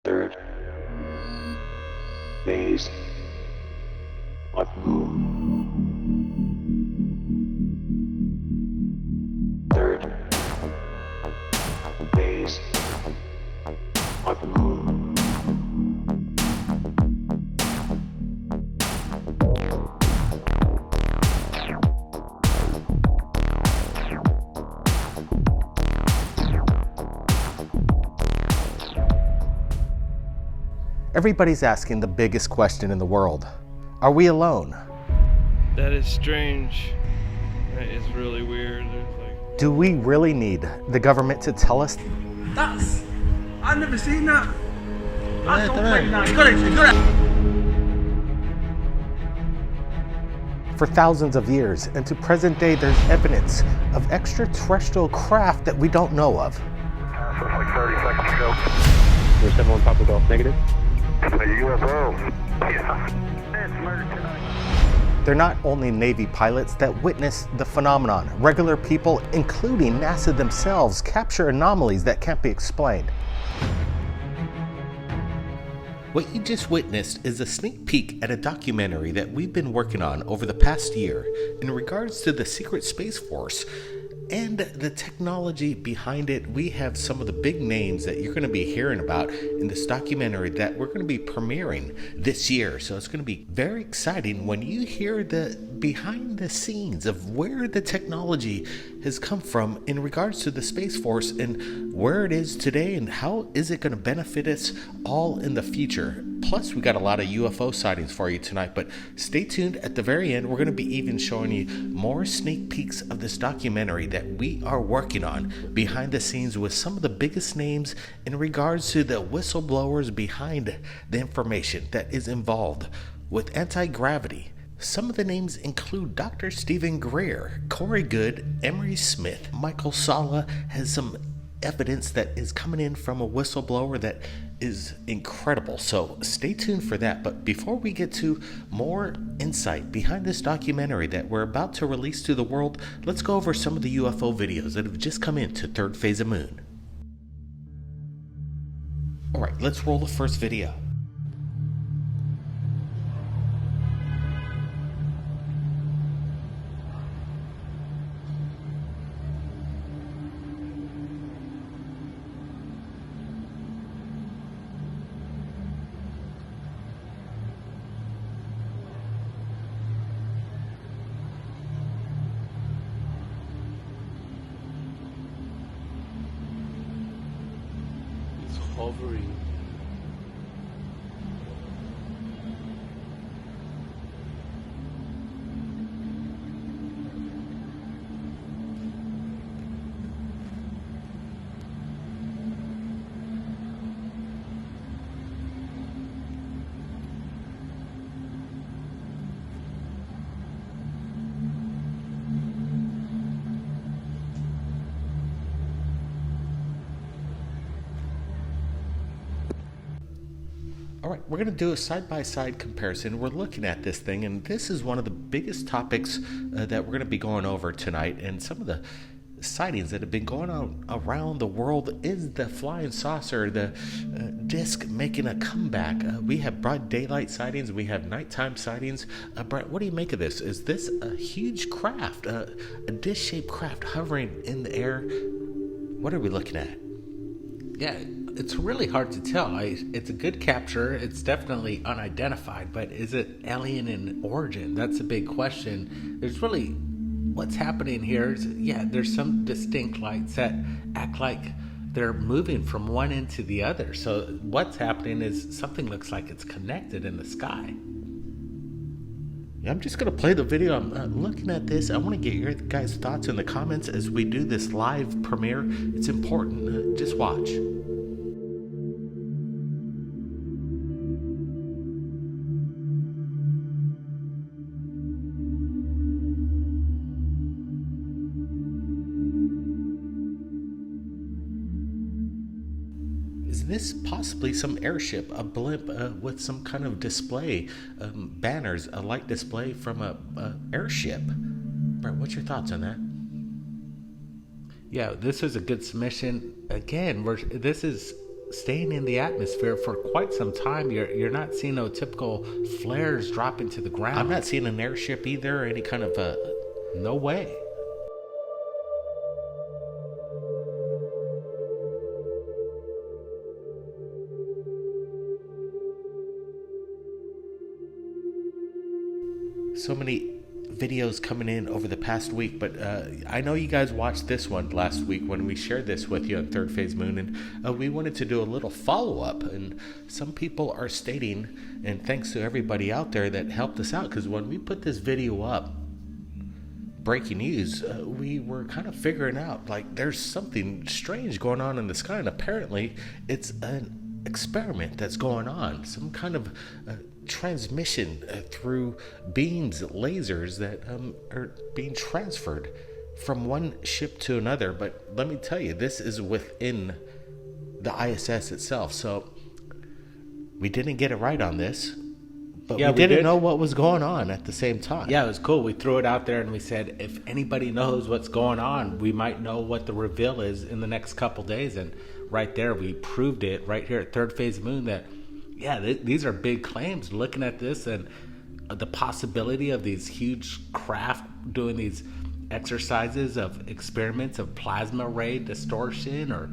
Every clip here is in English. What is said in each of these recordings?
Third phase of moon. Third phase of moon. Everybody's asking the biggest question in the world. Are we alone? That is strange. That is really weird. Do we really need the government to tell us? I've never seen that. I don't think that. Good. For thousands of years, and to present day, there's evidence of extraterrestrial craft that we don't know of. So it's like 30 seconds ago. There's someone Papa Golf negative. It's a UFO. Yeah. It's murder tonight. They're not only Navy pilots that witness the phenomenon. Regular people, including NASA themselves, capture anomalies that can't be explained. What you just witnessed is a sneak peek at a documentary that we've been working on over the past year in regards to the secret Space Force and the technology behind it. We have some of the big names that you're going to be hearing about in this documentary that we're going to be premiering this year. So it's going to be very exciting when you hear the behind the scenes of where the technology has come from in regards to the Space Force and where it is today and how is it going to benefit us all in the future. Plus, we got a lot of UFO sightings for you tonight, but stay tuned. At the very end, we're going to be even showing you more sneak peeks of this documentary that we are working on behind the scenes with some of the biggest names in regards to the whistleblowers behind the information that is involved with anti-gravity. Some of the names include Dr. Stephen Greer, Corey Good, Emery Smith. Michael Sala has some evidence that is coming in from a whistleblower that is incredible. So stay tuned for that. But before we get to more insight behind this documentary that we're about to release to the world, let's go over some of the UFO videos that have just come in to Third Phase of Moon. All right, let's roll the first video. Hovering. All right, we're going to do a side-by-side comparison. We're looking at this thing, and this is one of the biggest topics that we're going to be going over tonight. And some of the sightings that have been going on around the world is the flying saucer, the disc making a comeback. We have broad daylight sightings. We have nighttime sightings. Brett, what do you make of this? Is this a huge craft, a disc-shaped craft hovering in the air? What are we looking at? Yeah, it's really hard to tell. It's a good capture. It's definitely unidentified, but is it alien in origin? That's a big question. There's really what's happening here is, there's some distinct lights that act like they're moving from one end to the other. So what's happening is something looks like it's connected in the sky. Yeah, I'm just going to play the video. I'm looking at this. I want to get your guys' thoughts in the comments as we do this live premiere. It's important. Just watch. Is this possibly some airship, a blimp with some kind of display, banners, a light display from a airship? Brett, what's your thoughts on that? Yeah, this is a good submission. Again, this is staying in the atmosphere for quite some time. You're not seeing no typical flares drop into the ground. I'm not seeing an airship either, or any kind of No way. so many videos coming in over the past week, but I know you guys watched this one last week when we shared this with you on Third Phase Moon, and we wanted to do a little follow-up, and some people are stating, and thanks to everybody out there that helped us out, because when we put this video up, breaking news, we were kind of figuring out, like, there's something strange going on in the sky, and apparently it's an experiment that's going on, some kind of transmission through beams, lasers that are being transferred from one ship to another. But let me tell you, this is within the ISS itself, so we didn't get it right on this, but we didn't know what was going on at the same time. Yeah, it was cool. We threw it out there and we said, if anybody knows what's going on, we might know what the reveal is in the next couple days. And right there, we proved it right here at Third Phase Moon that, yeah, these are big claims. Looking at this and the possibility of these huge craft doing these exercises of experiments of plasma ray distortion or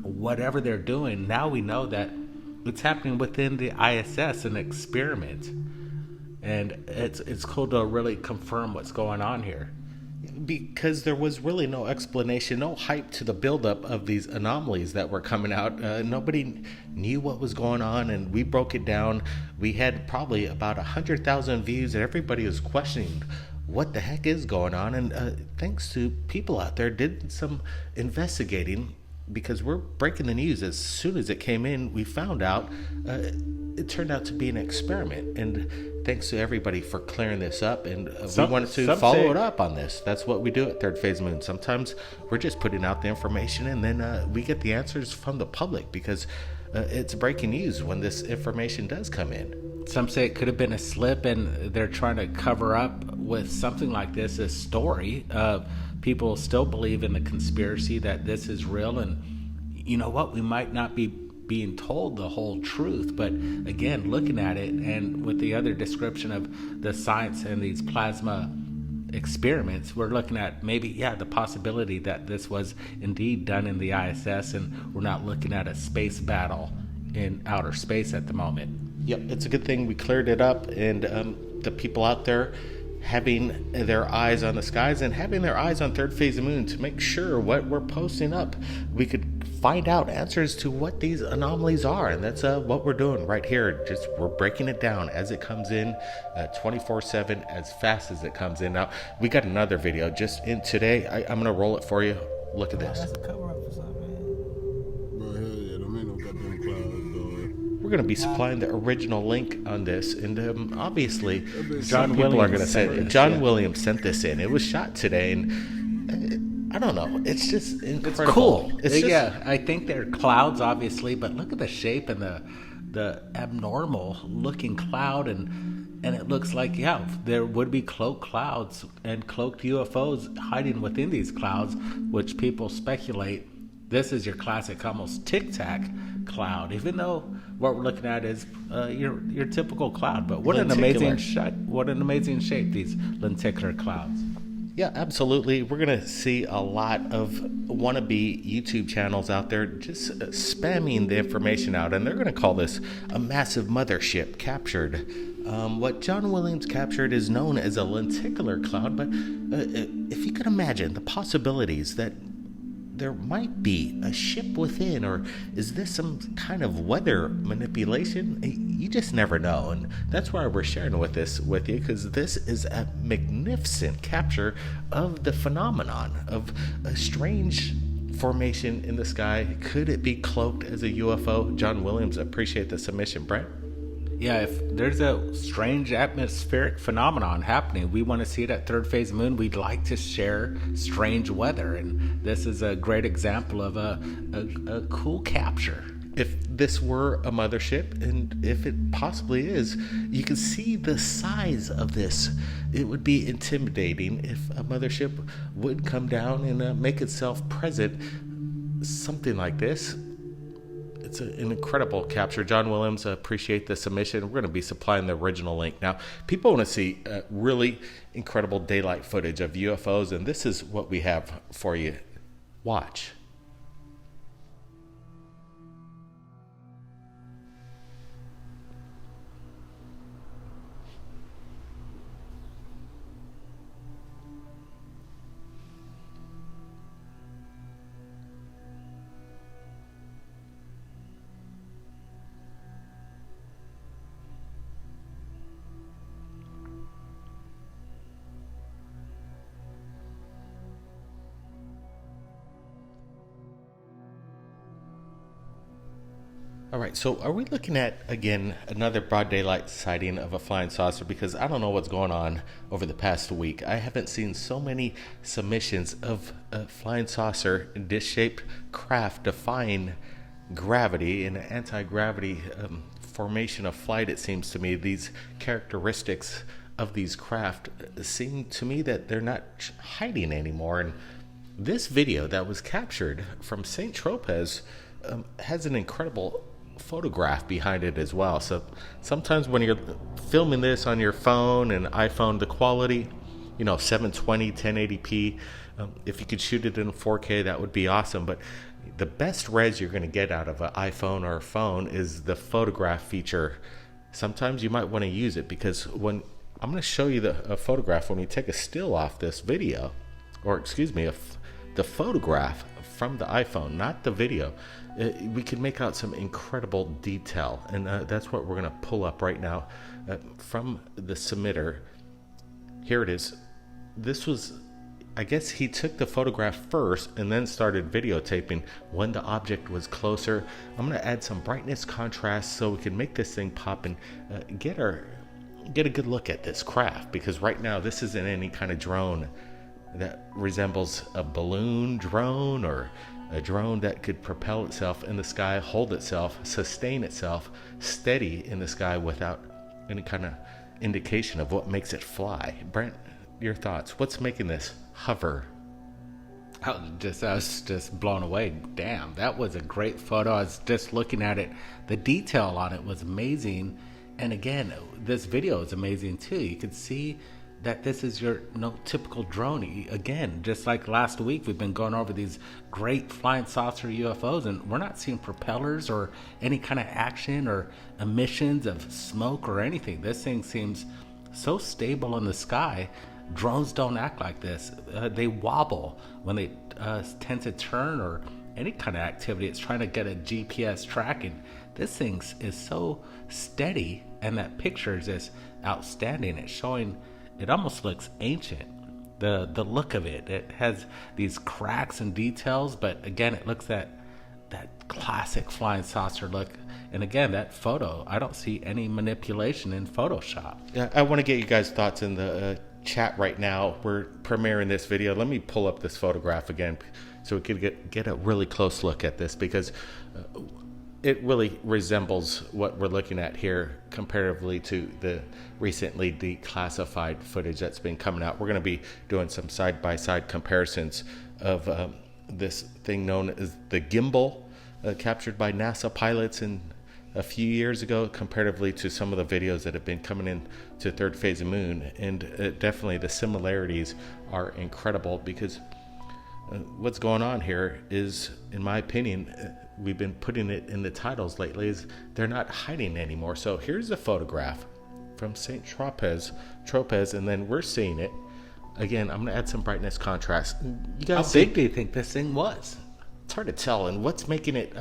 whatever they're doing, now we know that it's happening within the ISS, an experiment. And it's cool to really confirm what's going on here. Because there was really no explanation, no hype to the buildup of these anomalies that were coming out. Nobody knew what was going on, and we broke it down. We had probably about 100,000 views, and everybody was questioning what the heck is going on. And thanks to people out there did some investigating, because we're breaking the news as soon as it came in. We found out it turned out to be an experiment, and thanks to everybody for clearing this up, and we wanted to follow it up on this. That's what we do at Third Phase Moon. Sometimes we're just putting out the information, and then we get the answers from the public, because it's breaking news when this information does come in. Some say it could have been a slip, and they're trying to cover up with something like this, a story. People still believe in the conspiracy that this is real, and you know what? We might not be being told the whole truth, but again, looking at it and with the other description of the science and these plasma experiments, we're looking at maybe, the possibility that this was indeed done in the ISS, and we're not looking at a space battle in outer space at the moment. Yep, it's a good thing we cleared it up, and the people out there having their eyes on the skies and having their eyes on Third Phase of Moon to make sure what we're posting up, we could find out answers to what these anomalies are. And that's what we're doing right here. Just we're breaking it down as it comes in, 24/7, as fast as it comes in. Now, we got another video just in today. I'm going to roll it for you. Look at this. That's a cover up for something, man. Bro, hell yeah, don't ain't no goddamn clouds, dog. We're going to be supplying the original link on this, and obviously, John people are Williams going to say sent John this, Williams sent this in. It was shot today, and I don't know. It's just incredible. It's cool. It's just, I think they're clouds, obviously, but look at the shape and the abnormal looking cloud, and it looks like, there would be cloaked clouds and cloaked UFOs hiding within these clouds, which people speculate this is your classic, almost tic-tac cloud, even though what we're looking at is your typical cloud. But what an amazing shot! What an amazing shape, these lenticular clouds. Yeah, absolutely. We're going to see a lot of wannabe YouTube channels out there just spamming the information out, and they're going to call this a massive mothership captured. What John Williams captured is known as a lenticular cloud, but if you could imagine the possibilities that there might be a ship within, or is this some kind of weather manipulation? You just never know, and that's why we're sharing with you, because this is a magnificent capture of the phenomenon of a strange formation in the sky. Could it be cloaked as a UFO? John Williams, appreciate the submission, Brent. Yeah, if there's a strange atmospheric phenomenon happening, we want to see it at Third Phase Moon. We'd like to share strange weather, and this is a great example of a cool capture. If this were a mothership, and if it possibly is, you can see the size of this. It would be intimidating if a mothership would come down and make itself present. Something like this it's an incredible capture. John Williams, appreciate the submission. We're going to be supplying the original link. Now, people want to see really incredible daylight footage of UFOs, and this is what we have for you. Watch. All right, so are we looking at, again, another broad daylight sighting of a flying saucer? Because I don't know what's going on over the past week. I haven't seen so many submissions of a flying saucer, dish-shaped craft defying gravity and anti-gravity formation of flight, it seems to me. These characteristics of these craft seem to me that they're not hiding anymore. And this video that was captured from St. Tropez has an incredible photograph behind it as well. So sometimes when you're filming this on your phone and iPhone, the quality, 720, 1080p, if you could shoot it in 4K, that would be awesome. But the best res you're going to get out of an iPhone or a phone is the photograph feature. Sometimes you might want to use it, because when I'm going to show you a photograph, when we take a still off this video, or excuse me, the photograph from the iPhone, not the video, we can make out some incredible detail. And that's what we're going to pull up right now from the submitter. Here it is. This was, I guess he took the photograph first and then started videotaping when the object was closer. I'm going to add some brightness contrast so we can make this thing pop and get a good look at this craft, because right now this isn't any kind of drone that resembles a balloon drone or a drone that could propel itself in the sky, hold itself, sustain itself steady in the sky without any kind of indication of what makes it fly. Brent, your thoughts? What's making this hover? I was just blown away. Damn, that was a great photo. I was just looking at it. The detail on it was amazing. And again, this video is amazing too. You could see that this is your typical drone. Again, just like last week, we've been going over these great flying saucer UFOs, and we're not seeing propellers or any kind of action or emissions of smoke or anything. This thing seems so stable in the sky. Drones don't act like this. They wobble when they tend to turn or any kind of activity. It's trying to get a GPS tracking. This thing is so steady, and that picture is just outstanding. It's showing, it almost looks ancient. The look of it. It has these cracks and details, but again, it looks that classic flying saucer look. And again, that photo, I don't see any manipulation in Photoshop. Yeah, I want to get you guys' thoughts in the chat right now. We're premiering this video. Let me pull up this photograph again so we could get a really close look at this, because it really resembles what we're looking at here comparatively to the recently declassified footage that's been coming out. We're going to be doing some side-by-side comparisons of this thing known as the gimbal, captured by NASA pilots in a few years ago, comparatively to some of the videos that have been coming in to Third Phase of Moon. And definitely the similarities are incredible, because what's going on here is, in my opinion, we've been putting it in the titles lately, is they're not hiding anymore. So here's a photograph from St. Tropez, and then we're seeing it. Again, I'm going to add some brightness contrast. You guys, how big do you think this thing was? It's hard to tell. And what's making it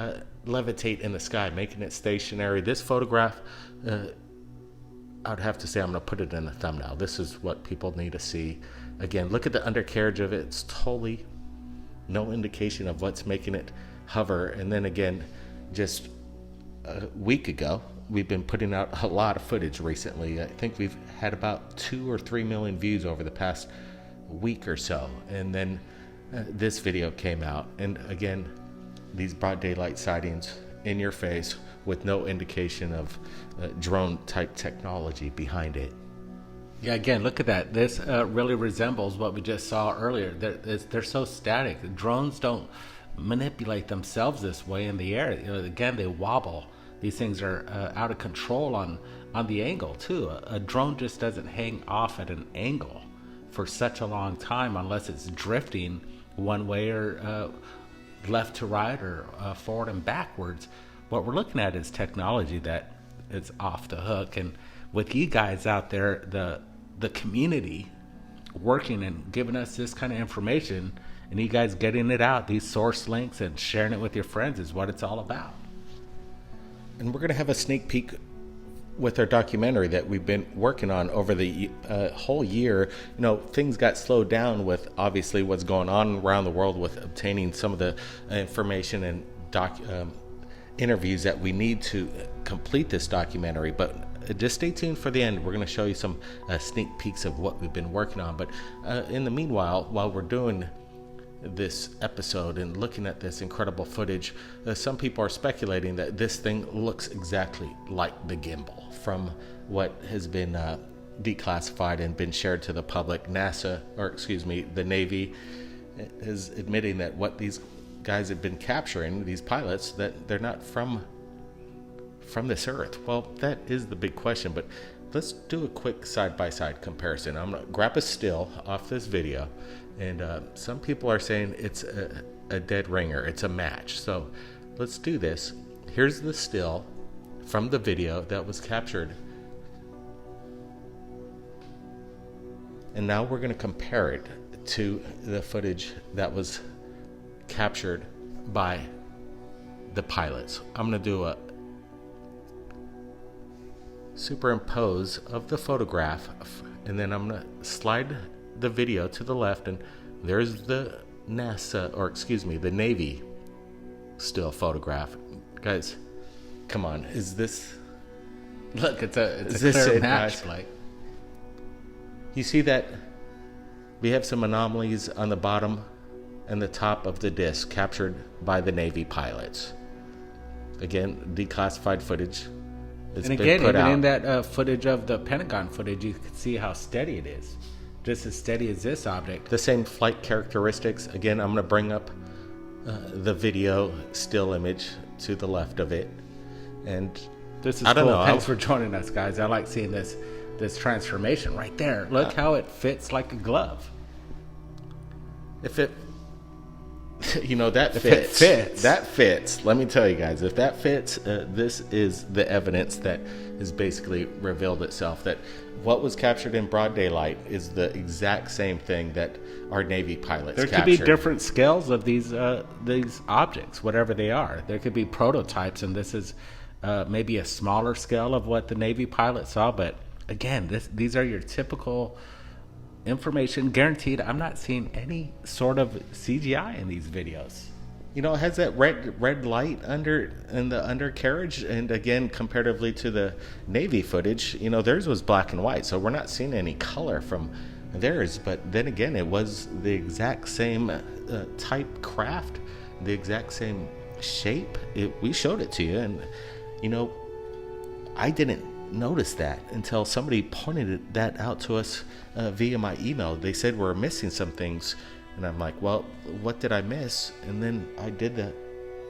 levitate in the sky, making it stationary? This photograph, I'd have to say, I'm going to put it in the thumbnail. This is what people need to see. Again, look at the undercarriage of it. It's totally no indication of what's making it hover. And then again, just a week ago, we've been putting out a lot of footage recently. I think we've had about 2 or 3 million views over the past week or so. And then this video came out. And again, these broad daylight sightings in your face with no indication of drone type technology behind it. Yeah, again, look at that. This really resembles what we just saw earlier. They're so static. Drones don't manipulate themselves this way in the air. Again, they wobble. These things are out of control on the angle too. A drone just doesn't hang off at an angle for such a long time unless it's drifting one way or left to right or forward and backwards. What we're looking at is technology that is off the hook. And with you guys out there, the community working and giving us this kind of information, and you guys getting it out, these source links, and sharing it with your friends is what it's all about. And we're going to have a sneak peek with our documentary that we've been working on over the whole year. Things got slowed down with obviously what's going on around the world with obtaining some of the information and interviews that we need to complete this documentary. But just stay tuned for the end. We're going to show you some sneak peeks of what we've been working on. But in the meanwhile, while we're doing this episode and looking at this incredible footage, some people are speculating that this thing looks exactly like the gimbal from what has been declassified and been shared to the public. The Navy is admitting that what these guys have been capturing, these pilots, that they're not from this earth. Well, that is the big question, but let's do a quick side-by-side comparison. I'm going to grab a still off this video, and some people are saying it's a dead ringer. It's a match. So let's do this. Here's the still from the video that was captured. And now we're going to compare it to the footage that was captured by the pilots. I'm going to do a superimpose of the photograph, and then I'm going to slide the video to the left, and there's the the Navy still photograph. Guys, come on, is this... Look, it's a clear match. Like, you see that we have some anomalies on the bottom and the top of the disc captured by the Navy pilots. Again, declassified footage. And again, even in that footage of the Pentagon footage, you can see how steady it is. Just as steady as this object. The same flight characteristics. Again, I'm going to bring up the video still image to the left of it. And this is cool. Thanks for joining us, guys. I like seeing this transformation right there. Look how it fits like a glove. If it... that fits. That fits. Let me tell you guys, if that fits, this is the evidence that has basically revealed itself, that what was captured in broad daylight is the exact same thing that our Navy pilots captured. There could be different scales of these objects, whatever they are. There could be prototypes, and this is maybe a smaller scale of what the Navy pilots saw. But again, these are your typical information, guaranteed. I'm not seeing any sort of CGI in these videos. It has that red light in the undercarriage, and again, comparatively to the Navy footage, theirs was black and white, so we're not seeing any color from theirs. But then again, it was the exact same type craft, the exact same shape. We showed it to you, and I didn't notice that until somebody pointed that out to us via my email. They said we're missing some things, and I'm like, well, what did I miss? And then I did the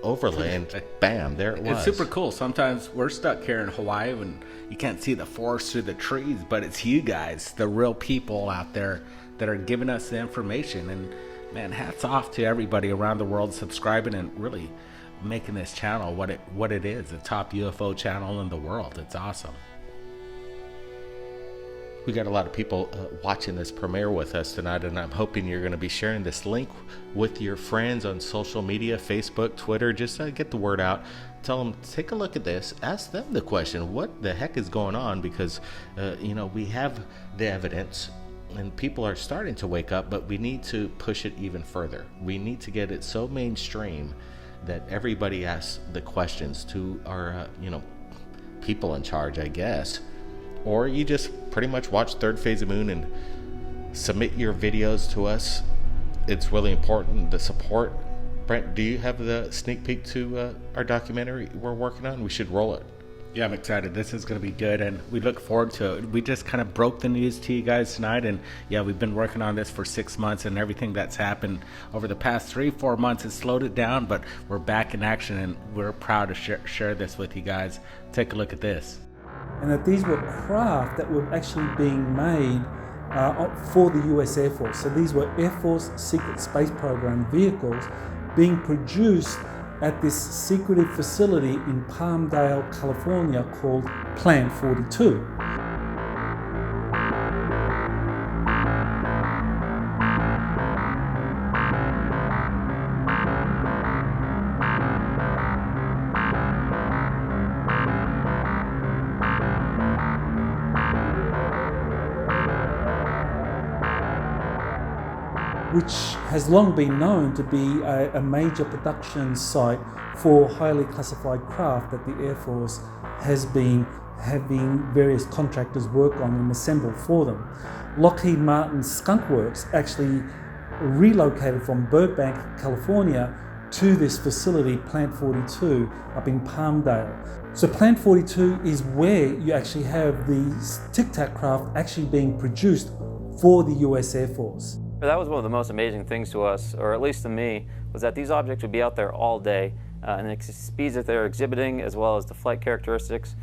overlay, and bam, there it was. It's super cool. Sometimes we're stuck here in Hawaii when you can't see the forest through the trees, but it's you guys, the real people out there, that are giving us the information. And man, hats off to everybody around the world subscribing and really making this channel what it is, the top UFO channel in the world. It's awesome. We got a lot of people watching this premiere with us tonight, and I'm hoping you're going to be sharing this link with your friends on social media, Facebook, Twitter. Just get the word out. Tell them, take a look at this. Ask them the question, what the heck is going on? Because, we have the evidence, and people are starting to wake up, but we need to push it even further. We need to get it so mainstream that everybody asks the questions to our, people in charge, I guess. Or you just pretty much watch Third Phase of Moon and submit your videos to us. It's really important, the support. Brent, do you have the sneak peek to our documentary we're working on? We should roll it. Yeah, I'm excited. This is going to be good, and we look forward to it. We just kind of broke the news to you guys tonight, and yeah, we've been working on this for 6 months, and everything that's happened over the past 3-4 months has slowed it down, but we're back in action, and we're proud to share this with you guys. Take a look at this. And that these were craft that were actually being made for the US Air Force. So these were Air Force Secret Space Program vehicles being produced at this secretive facility in Palmdale, California called Plant 42. Which has long been known to be a major production site for highly classified craft that the Air Force has been having various contractors work on and assemble for them. Lockheed Martin's Skunk Works actually relocated from Burbank, California to this facility, Plant 42, up in Palmdale. So Plant 42 is where you actually have these Tic Tac craft actually being produced for the US Air Force. That was one of the most amazing things to us, or at least to me, was that these objects would be out there all day, and the speeds that they're exhibiting, as well as the flight characteristics.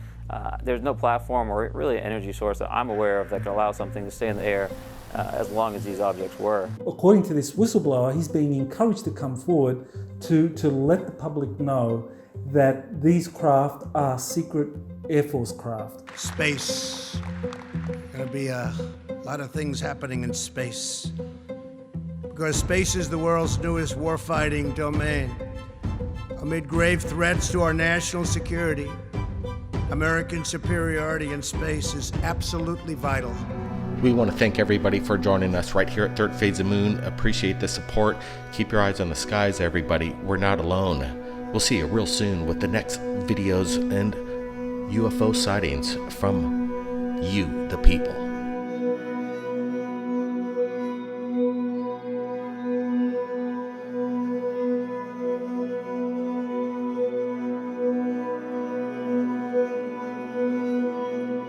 There's no platform or really an energy source that I'm aware of that could allow something to stay in the air as long as these objects were. According to this whistleblower, he's being encouraged to come forward to let the public know that these craft are secret Air Force craft. Space. Gonna be a lot of things happening in space. Because space is the world's newest warfighting domain. Amid grave threats to our national security, American superiority in space is absolutely vital. We want to thank everybody for joining us right here at Third Phase of Moon. Appreciate the support. Keep your eyes on the skies, everybody. We're not alone. We'll see you real soon with the next videos and UFO sightings from you, the people.